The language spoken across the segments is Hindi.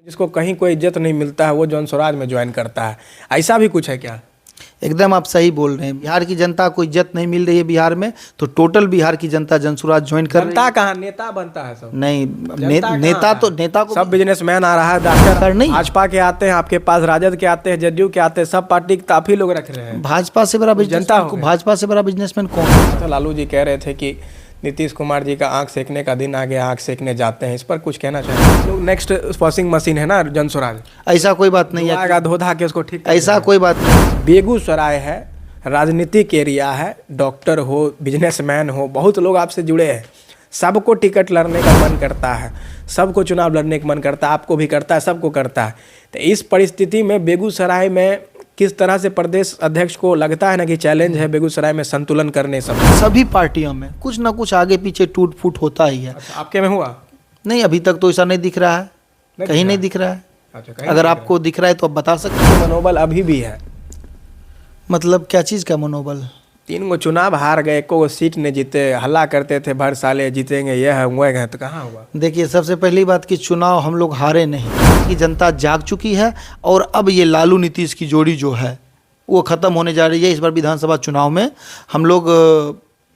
जिसको कहीं कोई इज्जत नहीं मिलता है वो जन स्वराज में ज्वाइन करता है, ऐसा भी कुछ है क्या? एकदम आप सही बोल रहे हैं। बिहार की जनता को इज्जत नहीं मिल रही है बिहार में, तो टोटल बिहार की जनता जन स्वराज ज्वाइन कर रही है। जनता कहाँ, नेता बनता है सब? नहीं, जनता नेता कहाँ तो है? नेता को सब बिजनेसमैन आ रहा है, डॉक्टर नहीं। भाजपा के आते हैं आपके पास, राजद के आते हैं, जदयू के आते हैं, सब पार्टी के आप ही लोग रख रहे हैं। भाजपा से बड़ा जनता बिजनेसमैन भाजपा से बड़ा बिजनेसमैन कौन है? तो लालू जी कह रहे थे कि नीतीश कुमार जी का आंख सेकने का दिन आ गया, आंख सेकने जाते हैं, इस पर कुछ कहना चाहिए? लोग नेक्स्ट वॉशिंग मशीन है ना जन स्वराज, ऐसा कोई बात नहीं है, आएगा धो धा के उसको ठीक कर ऐसा देगा। कोई बात नहीं। बेगूसराय है, राजनीतिक एरिया है, डॉक्टर हो, बिजनेसमैन हो, बहुत लोग आपसे जुड़े हैं, सबको टिकट लड़ने का मन करता है, सबको चुनाव लड़ने का मन करता है, आपको भी करता है, सबको करता है। तो इस परिस्थिति में बेगूसराय में किस तरह से प्रदेश अध्यक्ष को लगता है ना कि चैलेंज है बेगूसराय में संतुलन करने सब? सभी पार्टियों में कुछ ना कुछ आगे पीछे टूट फूट होता ही है। अच्छा, आपके में हुआ? नहीं, अभी तक तो ऐसा नहीं दिख रहा है, कहीं नहीं दिख रहा है। अच्छा, कहीं अगर नहीं आपको दिख रहा है तो आप बता सकते दिख रहा? मनोबल अभी भी है? मतलब क्या चीज़ का मनोबल? 3 गो चुनाव हार गए, 1 गो सीट ने जीते, हल्ला करते थे भर साले जीतेंगे, यह है वो है, तो कहाँ हुआ? देखिए, सबसे पहली बात कि चुनाव हम लोग हारे नहीं, कि जनता जाग चुकी है और अब ये लालू नीतीश की जोड़ी जो है वो ख़त्म होने जा रही है। इस बार विधानसभा चुनाव में हम लोग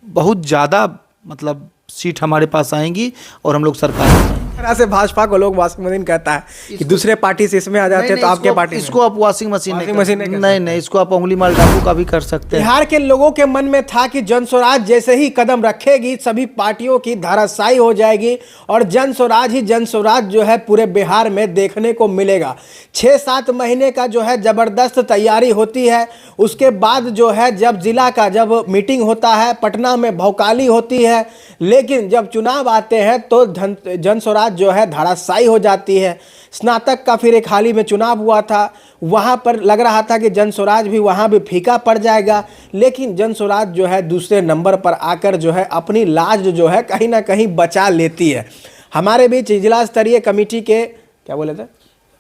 बहुत ज़्यादा मतलब सीट हमारे पास आएंगी और हम लोग सरकार बनाएंगे। तरह से भाजपा को लोग वॉशिंग मशीन कहता है कि दूसरे पार्टी से इसमें आ जाते हैं तो आपके पार्टी में। इसको आप वॉशिंग मशीन नहीं, नहीं, इसको आप उंगली माल डाकू का भी कर सकते हैं। बिहार के लोगों के मन में था कि जन स्वराज जैसे ही कदम रखेगी सभी पार्टियों की धाराशायी हो जाएगी और जन स्वराज ही जन स्वराज जो है पूरे बिहार में देखने को मिलेगा। 6-7 महीने का जो है जबरदस्त तैयारी होती है, उसके बाद जो है जब जिला का जब मीटिंग होता है, पटना में भौकाली होती है, लेकिन जब चुनाव आते हैं तो जन स्वराज जो है धाराशायी हो जाती है। स्नातक का फिर एक हाल ही में चुनाव हुआ था, वहाँ पर लग रहा था कि जन स्वराज भी वहाँ भी फीका पड़ जाएगा, लेकिन जन स्वराज जो है दूसरे नंबर पर आकर जो है अपनी लाज जो है कहीं ना कहीं बचा लेती है। हमारे बीच जिला स्तरीय कमेटी के क्या बोले थे,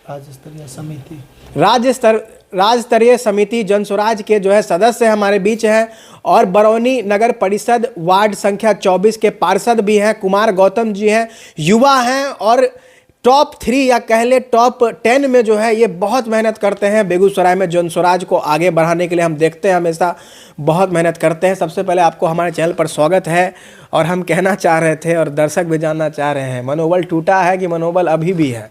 राज्य स्तरीय समिति जन स्वराज के जो है सदस्य हमारे बीच हैं और बरौनी नगर परिषद वार्ड संख्या 24 के पार्षद भी हैं, कुमार गौतम जी हैं, युवा हैं और टॉप 3 या कह ले टॉप 10 में जो है ये बहुत मेहनत करते हैं बेगूसराय में जन स्वराज को आगे बढ़ाने के लिए। हम देखते हैं हमेशा बहुत मेहनत करते हैं। सबसे पहले आपको हमारे चैनल पर स्वागत है और हम कहना चाह रहे थे और दर्शक भी जानना चाह रहे हैं, मनोबल टूटा है कि मनोबल अभी भी है?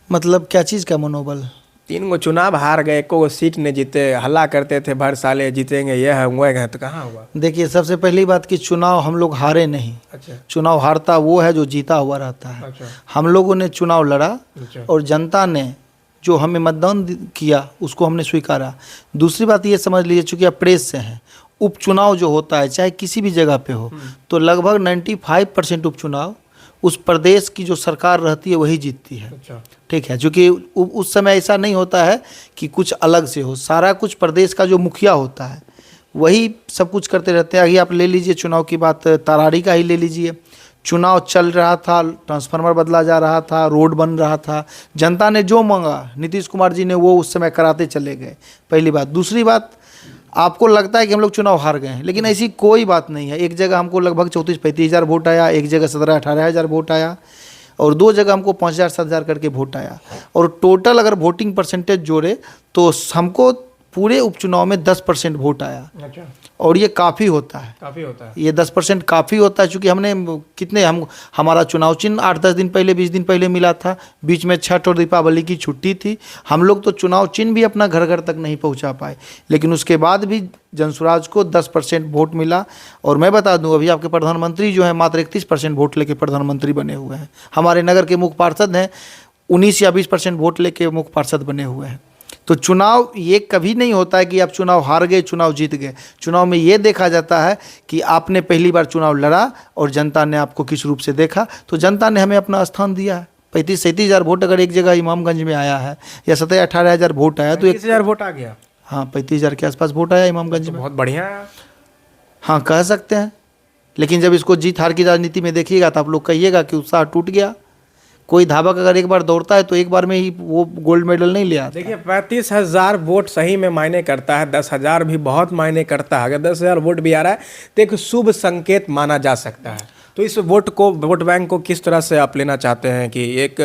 मतलब क्या चीज़ का मनोबल? 3 गो चुनाव हार गए, 1 गो सीट ने जीते, हल्ला करते थे भर साले जीतेंगे, यह है वो है, तो कहाँ हुआ? देखिए, सबसे पहली बात कि चुनाव हम लोग हारे नहीं। अच्छा, चुनाव हारता वो है जो जीता हुआ रहता है। अच्छा, हम लोगों ने चुनाव लड़ा अच्छा, और जनता ने जो हमें मतदान किया उसको हमने स्वीकारा। दूसरी बात ये समझ लीजिए, चूँकि आप प्रेस से हैं, उपचुनाव जो होता है चाहे किसी भी जगह पे हो तो लगभग 95% उपचुनाव उस प्रदेश की जो सरकार रहती है वही जीतती है। अच्छा, ठीक है, क्योंकि उस समय ऐसा नहीं होता है कि कुछ अलग से हो, सारा कुछ प्रदेश का जो मुखिया होता है वही सब कुछ करते रहते हैं। आगे आप ले लीजिए चुनाव की बात, तरारी का ही ले लीजिए, चुनाव चल रहा था, ट्रांसफार्मर बदला जा रहा था, रोड बन रहा था, जनता ने जो मांगा नीतीश कुमार जी ने वो उस समय कराते चले गए, पहली बात। दूसरी बात, आपको लगता है कि हम लोग चुनाव हार गए हैं, लेकिन ऐसी कोई बात नहीं है। एक जगह हमको लगभग 34-35 हज़ार वोट आया, एक जगह 17-18 हज़ार वोट आया और 2 जगह हमको 5,000-7,000 करके वोट आया और टोटल अगर वोटिंग परसेंटेज जोड़े तो हमको पूरे उपचुनाव में 10% वोट आया। अच्छा, और ये काफ़ी होता है, काफ़ी होता है ये 10% काफ़ी होता है, क्योंकि हमने हमारा चुनाव चिन्ह 8-10 दिन पहले 20 दिन पहले मिला था, बीच में छठ और दीपावली की छुट्टी थी, हम लोग तो चुनाव चिन्ह भी अपना घर घर तक नहीं पहुंचा पाए, लेकिन उसके बाद भी जन स्वराज को 10% वोट मिला। और मैं बता दूं, अभी आपके प्रधानमंत्री जो है मात्र 31% वोट लेके प्रधानमंत्री बने हुए हैं। हमारे नगर के मुख्य पार्षद हैं 19 या 20% वोट लेके मुख्य पार्षद बने हुए हैं। तो चुनाव ये कभी नहीं होता है कि आप चुनाव हार गए, चुनाव जीत गए। चुनाव में ये देखा जाता है कि आपने पहली बार चुनाव लड़ा और जनता ने आपको किस रूप से देखा। तो जनता ने हमें अपना स्थान दिया है। 35-37 हज़ार वोट अगर एक जगह इमामगंज में आया है या 17-18 हज़ार वोट आया तो 30,000 वोट आ गया। हाँ, 35 हज़ार के आसपास वोट आया इमामगंज में। बहुत बढ़िया है। हाँ, कह सकते हैं, लेकिन जब इसको जीत हार की राजनीति में देखिएगा तो आप लोग कहिएगा कि उत्साह टूट गया। कोई धावक अगर एक बार दौड़ता है तो एक बार में ही वो गोल्ड मेडल नहीं ले आता। देखिए, 35,000 वोट सही में मायने करता है, 10,000 भी बहुत मायने करता है। अगर 10,000 वोट भी आ रहा है तो एक शुभ संकेत माना जा सकता है। तो इस वोट बैंक को किस तरह से आप लेना चाहते हैं कि एक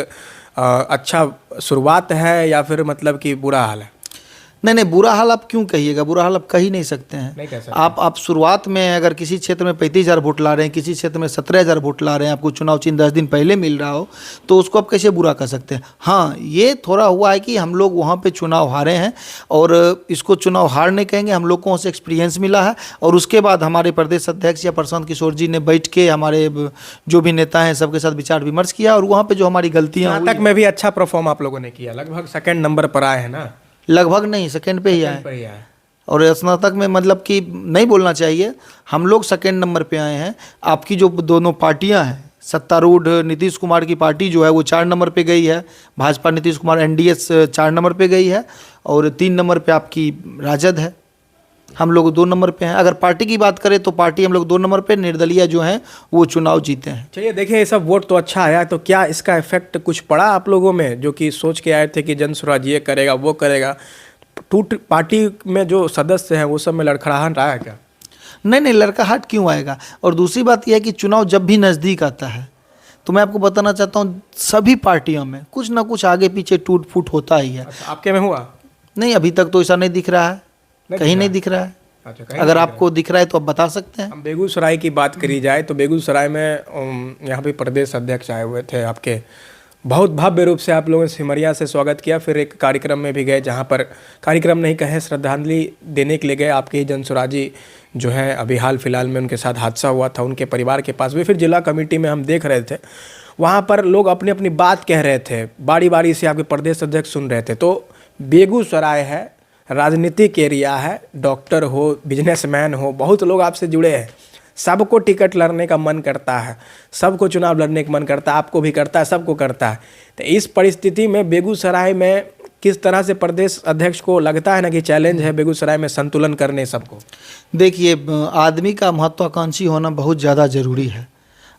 अच्छा शुरुआत है या फिर मतलब कि बुरा हाल है? नहीं नहीं, बुरा हाल आप क्यों कहिएगा, बुरा हाल आप कह ही नहीं सकते हैं। नहीं कह सकते। आप शुरुआत में अगर किसी क्षेत्र में 35,000 वोट ला रहे हैं, किसी क्षेत्र में 17,000 वोट ला रहे हैं, आपको चुनाव चिन्ह 10 दिन पहले मिल रहा हो, तो उसको आप कैसे बुरा कर सकते हैं। हाँ, ये थोड़ा हुआ है कि हम लोग वहाँ पे चुनाव हारे हैं, और इसको चुनाव हार नहीं कहेंगे, हम लोग को उसे एक्सपीरियंस मिला है। और उसके बाद हमारे प्रदेश अध्यक्ष या प्रशांत किशोर जी ने बैठ के हमारे जो भी नेता हैं सबके साथ विचार विमर्श किया, और वहाँ पर जो हमारी गलतियाँ नाटक में भी अच्छा परफॉर्म आप लोगों ने किया, लगभग सेकंड नंबर पर आए हैं ना? लगभग नहीं, सेकंड पे ही आए। पर ही आए। और स्नातक में मतलब कि नहीं बोलना चाहिए, हम लोग सेकंड नंबर पे आए हैं। आपकी जो दोनों पार्टियां हैं, सत्तारूढ़ नीतीश कुमार की पार्टी जो है वो 4 नंबर पे गई है, भाजपा नीतीश कुमार एनडीएस 4 नंबर पे गई है, और 3 नंबर पे आपकी राजद है। हम लोग 2 नंबर पे हैं। अगर पार्टी की बात करें तो पार्टी हम लोग 2 नंबर पे, निर्दलीय जो हैं वो चुनाव जीते हैं। चलिए देखिए, ये सब वोट तो अच्छा आया, तो क्या इसका इफेक्ट कुछ पड़ा आप लोगों में, जो कि सोच के आए थे कि जन स्वराज ये करेगा वो करेगा? टूट पार्टी में जो सदस्य हैं वो सब में लड़खड़ाहट रहा है क्या? नहीं नहीं, लड़काहट क्यों आएगा। और दूसरी बात यह है कि चुनाव जब भी नज़दीक आता है तो मैं आपको बताना चाहता हूँ, सभी पार्टियों में कुछ ना कुछ आगे पीछे टूट फूट होता ही है। अच्छा, आपके में हुआ? नहीं, अभी तक तो ऐसा नहीं दिख रहा है, कहीं नहीं दिख रहा है। अच्छा, कहीं अगर नहीं आपको दिख रहा है तो आप बता सकते हैं। हम बेगूसराय की बात करी जाए तो बेगूसराय में यहाँ पे प्रदेश अध्यक्ष आए हुए थे आपके, बहुत भव्य रूप से आप लोगों ने सिमरिया से स्वागत किया। फिर एक कार्यक्रम में भी गए, जहाँ पर कार्यक्रम नहीं कहे श्रद्धांजलि देने के लिए गए। आपके ही जनसुराजी जो है, अभी हाल फिलहाल में उनके साथ हादसा हुआ था, उनके परिवार के पास भी। फिर जिला कमेटी में हम देख रहे थे, वहाँ पर लोग अपनी अपनी बात कह रहे थे, बारी बारी से आपके प्रदेश अध्यक्ष सुन रहे थे। तो बेगूसराय है, राजनीतिक एरिया है, डॉक्टर हो, बिजनेसमैन हो, बहुत लोग आपसे जुड़े हैं, सबको टिकट लड़ने का मन करता है, सबको चुनाव लड़ने का मन करता है, आपको भी करता है, सबको करता है। तो इस परिस्थिति में बेगूसराय में किस तरह से प्रदेश अध्यक्ष को लगता है ना कि चैलेंज है बेगूसराय में संतुलन करने सबको? देखिए, आदमी का महत्वाकांक्षी होना बहुत ज़्यादा ज़रूरी है।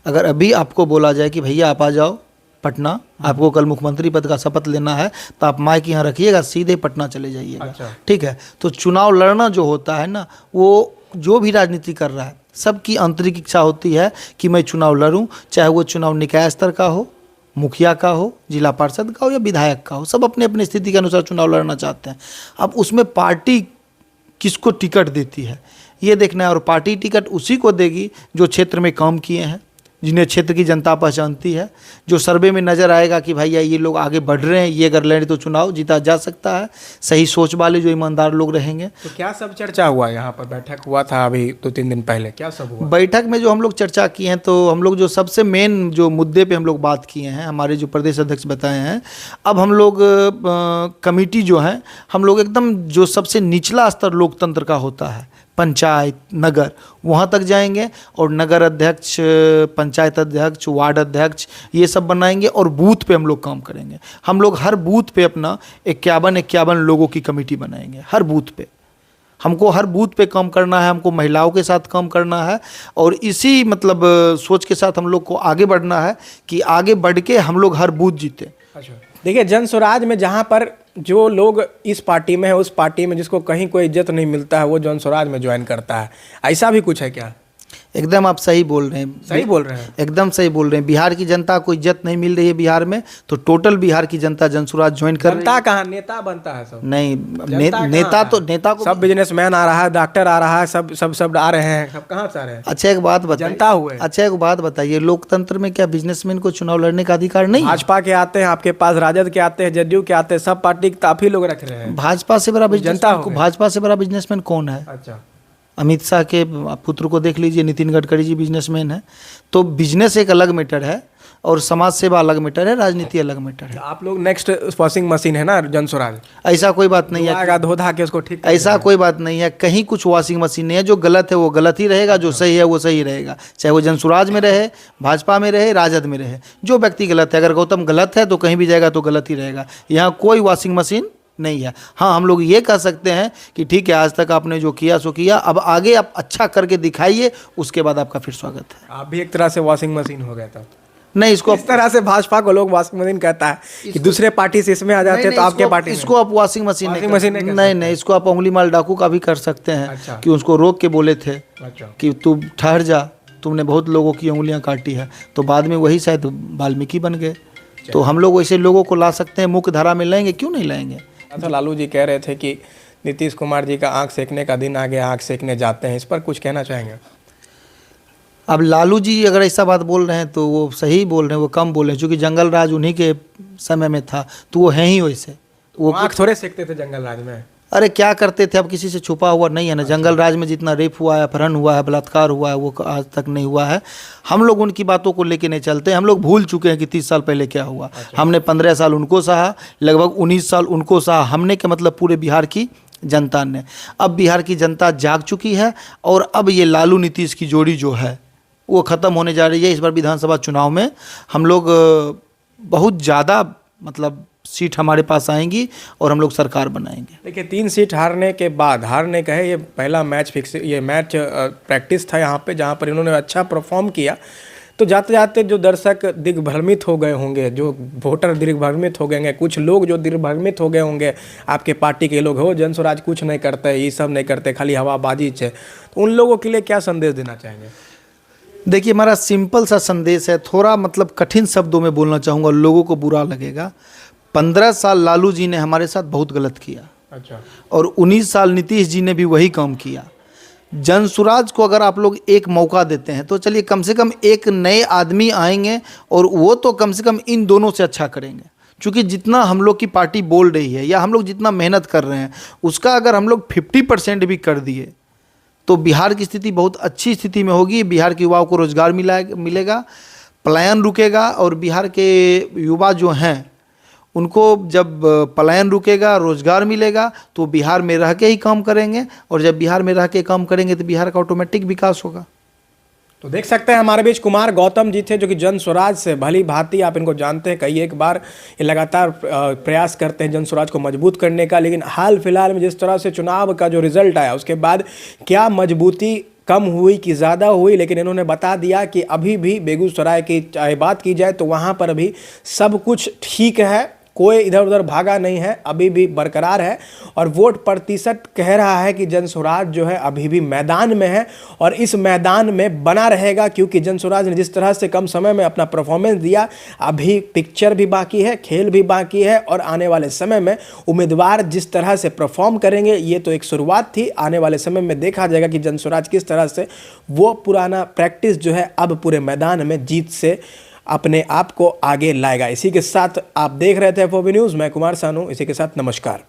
अगर अभी आपको बोला जाए कि भैया आप आ जाओ पटना, आपको कल मुख्यमंत्री पद का शपथ लेना है, तो आप माइक यहाँ रखिएगा, सीधे पटना चले जाइएगा। अच्छा। ठीक है। तो चुनाव लड़ना जो होता है ना, वो जो भी राजनीति कर रहा है सबकी आंतरिक इच्छा होती है कि मैं चुनाव लड़ूं, चाहे वो चुनाव निकाय स्तर का हो, मुखिया का हो, जिला पार्षद का हो या विधायक का हो, सब अपने अपनी स्थिति के अनुसार चुनाव लड़ना चाहते हैं। अब उसमें पार्टी किसको टिकट देती है ये देखना है, और पार्टी टिकट उसी को देगी जो क्षेत्र में काम किए हैं, जिन्हें क्षेत्र की जनता पहचानती है, जो सर्वे में नज़र आएगा कि भैया ये लोग आगे बढ़ रहे हैं, ये अगर लड़े तो चुनाव जीता जा सकता है। सही सोच वाले जो ईमानदार लोग रहेंगे। तो क्या सब चर्चा हुआ यहाँ पर? बैठक हुआ था अभी 2-3 दिन पहले, क्या सब हुआ बैठक में? जो हम लोग चर्चा किए हैं, तो हम लोग जो सबसे मेन जो मुद्दे पे हम लोग बात किए हैं, हमारे जो प्रदेश अध्यक्ष बताए हैं, अब हम लोग कमेटी जो है, हम लोग एकदम जो सबसे निचला स्तर लोकतंत्र का होता है, पंचायत, नगर, वहाँ तक जाएंगे, और नगर अध्यक्ष, पंचायत अध्यक्ष, वार्ड अध्यक्ष, ये सब बनाएंगे, और बूथ पे हम लोग काम करेंगे। हम लोग हर बूथ पे अपना 51 लोगों की कमेटी बनाएंगे। हर बूथ पे हमको, हर बूथ पे काम करना है, हमको महिलाओं के साथ काम करना है, और इसी मतलब सोच के साथ हम लोग को आगे बढ़ना है कि आगे बढ़ के हम लोग हर बूथ जीते। अच्छा, देखिए, जन स्वराज में जहाँ पर जो लोग इस पार्टी में है, उस पार्टी में जिसको कहीं कोई इज्जत नहीं मिलता है, वो जन स्वराज में ज्वाइन करता है, ऐसा भी कुछ है क्या? एकदम आप सही बोल रहे हैं। सही बोल रहे हैं, एकदम सही बोल रहे हैं। बिहार की जनता को इज्जत नहीं मिल रही है बिहार में, तो टोटल बिहार की जनता जनसुराज ज्वाइन कर रही है। जनता कहाँ, नेता बनता है सब? नहीं, नेता को सब बिजनेसमैन आ रहा है, डॉक्टर आ रहा है, सब आ रहे हैं, सब कहाँ से आ रहे हैं? अच्छा, एक बात बताइए, जनता हुए। अच्छा, एक बात बताइए, लोकतंत्र में क्या बिजनेसमैन को चुनाव लड़ने का अधिकार नहीं? भाजपा के आते हैं आपके पास, राजद के आते हैं, जदयू के आते हैं, सब पार्टी के आप ही लोग रख रहे हैं। भाजपा से बड़ा जनता हो गई। भाजपा से बड़ा बिजनेसमैन कौन है? अच्छा, अमित शाह के पुत्र को देख लीजिए, नितिन गडकरी जी बिजनेसमैन है। तो बिजनेस एक अलग मैटर है, और समाज सेवा अलग मैटर है, राजनीति अलग मैटर है। आप लोग नेक्स्ट वॉशिंग मशीन है ना जनसुराज? ऐसा कोई बात नहीं है, धो धा के उसको ठीक ऐसा कोई बात नहीं है। कहीं कुछ वॉशिंग मशीन नहीं है। जो गलत है वो गलत ही रहेगा, जो सही है वो सही रहेगा, चाहे वो जनसुराज में रहे, भाजपा में रहे, राजद में रहे। जो व्यक्ति गलत है, अगर गौतम गलत है तो कहीं भी जाएगा तो गलत ही रहेगा। यहाँ कोई वॉशिंग मशीन नहीं है। हाँ, हम लोग ये कह सकते हैं कि ठीक है, आज तक आपने जो किया सो किया, अब आगे आप अच्छा करके दिखाइए, उसके बाद आपका फिर स्वागत है। आप भी एक तरह से वॉशिंग मशीन हो गया था। नहीं, इसको इस तरह से भाजपा को लोग वॉशिंग मशीन कहता है कि दूसरे पार्टी से इसमें आ जाते हैं तो आपके पार्टी इसको आप वॉशिंग मशीन नहीं, इसको आप उंगली माल डाकू का भी कर सकते हैं। अच्छा। कि उसको रोक के बोले थे अच्छा, कि तू ठहर जा, तुमने बहुत लोगों की उंगलियां काटी है, तो बाद में वही शायद वाल्मीकि बन गए। तो हम लोग वैसे लोगों को ला सकते हैं, मुख्य धारा में लाएंगे, क्यों नहीं लाएंगे। अच्छा, लालू जी कह रहे थे कि नीतीश कुमार जी का आंख सेकने का दिन आ गया, आंख सेकने जाते हैं, इस पर कुछ कहना चाहेंगे। अब लालू जी अगर ऐसा बात बोल रहे हैं तो वो सही बोल रहे हैं, वो कम बोल रहे हैं, क्योंकि जंगल राज उन्हीं के समय में था, तो वो हैं ही वैसे। वो आंख थोड़े सेकते थे जंगल राज में। अरे क्या करते थे, अब किसी से छुपा हुआ नहीं है ना। जंगल राज में जितना रेप हुआ है, अपहरण हुआ है, बलात्कार हुआ है, वो आज तक नहीं हुआ है। हम लोग उनकी बातों को लेके नहीं चलते, हम लोग भूल चुके हैं कि 30 साल पहले क्या हुआ। हमने 15 साल उनको सहा, लगभग 19 साल उनको सहा हमने, के मतलब पूरे बिहार की जनता ने। अब बिहार की जनता जाग चुकी है और अब ये लालू नीतीश की जोड़ी जो है वो ख़त्म होने जा रही है। इस बार विधानसभा चुनाव में हम लोग बहुत ज़्यादा मतलब सीट हमारे पास आएंगी और हम लोग सरकार बनाएंगे। देखिए, 3 सीट हारने के बाद, हारने का है ये पहला मैच फिक्स, ये मैच प्रैक्टिस था यहाँ पे, जहाँ पर इन्होंने अच्छा परफॉर्म किया। तो जाते जाते जो दर्शक दिग्भ्रमित हो गए होंगे, जो वोटर दिग्भ्रमित हो गए होंगे, कुछ लोग जो दिग्भ्रमित हो गए होंगे, आपके पार्टी के लोग, हो जन स्वराज कुछ नहीं करते, ये सब नहीं करते, खाली हवाबाजी है, तो उन लोगों के लिए क्या संदेश देना चाहेंगे। देखिए, हमारा सिंपल सा संदेश है, थोड़ा मतलब कठिन शब्दों में बोलना चाहूँगा, लोगों को बुरा लगेगा। 15 साल लालू जी ने हमारे साथ बहुत गलत किया। अच्छा। और 19 साल नीतीश जी ने भी वही काम किया। जनसुराज को अगर आप लोग एक मौका देते हैं तो चलिए, कम से कम एक नए आदमी आएंगे और वो तो कम से कम इन दोनों से अच्छा करेंगे। क्योंकि जितना हम लोग की पार्टी बोल रही है या हम लोग जितना मेहनत कर रहे हैं, उसका अगर हम लोग 50% भी कर दिए तो बिहार की स्थिति बहुत अच्छी स्थिति में होगी। बिहार के युवाओं को रोजगार मिलेगा, पलायन रुकेगा, और बिहार के युवा जो हैं उनको जब पलायन रुकेगा, रोजगार मिलेगा, तो बिहार में रह के ही काम करेंगे, और जब बिहार में रह के काम करेंगे तो बिहार का ऑटोमेटिक विकास होगा। तो देख सकते हैं हमारे बीच कुमार गौतम जी थे, जो कि जन स्वराज से भली भांति, आप इनको जानते हैं, कई एक बार ये लगातार प्रयास करते हैं जन स्वराज को मजबूत करने का। लेकिन हाल फिलहाल में जिस तरह से चुनाव का जो रिजल्ट आया, उसके बाद क्या मजबूती कम हुई कि ज़्यादा हुई, लेकिन इन्होंने बता दिया कि अभी भी बेगूसराय की चाहे बात की जाए तो वहाँ पर भी सब कुछ ठीक है, कोई इधर उधर भागा नहीं है, अभी भी बरकरार है। और वोट प्रतिशत कह रहा है कि जन स्वराज जो है अभी भी मैदान में है और इस मैदान में बना रहेगा, क्योंकि जन स्वराज ने जिस तरह से कम समय में अपना परफॉर्मेंस दिया, अभी पिक्चर भी बाकी है, खेल भी बाकी है, और आने वाले समय में उम्मीदवार जिस तरह से परफॉर्म करेंगे, ये तो एक शुरुआत थी। आने वाले समय में देखा जाएगा कि जन स्वराज किस तरह से वो पुराना प्रैक्टिस जो है अब पूरे मैदान में जीत से अपने आप को आगे लाएगा। इसी के साथ आप देख रहे थे FOB न्यूज़, मैं कुमार सानू, इसी के साथ नमस्कार।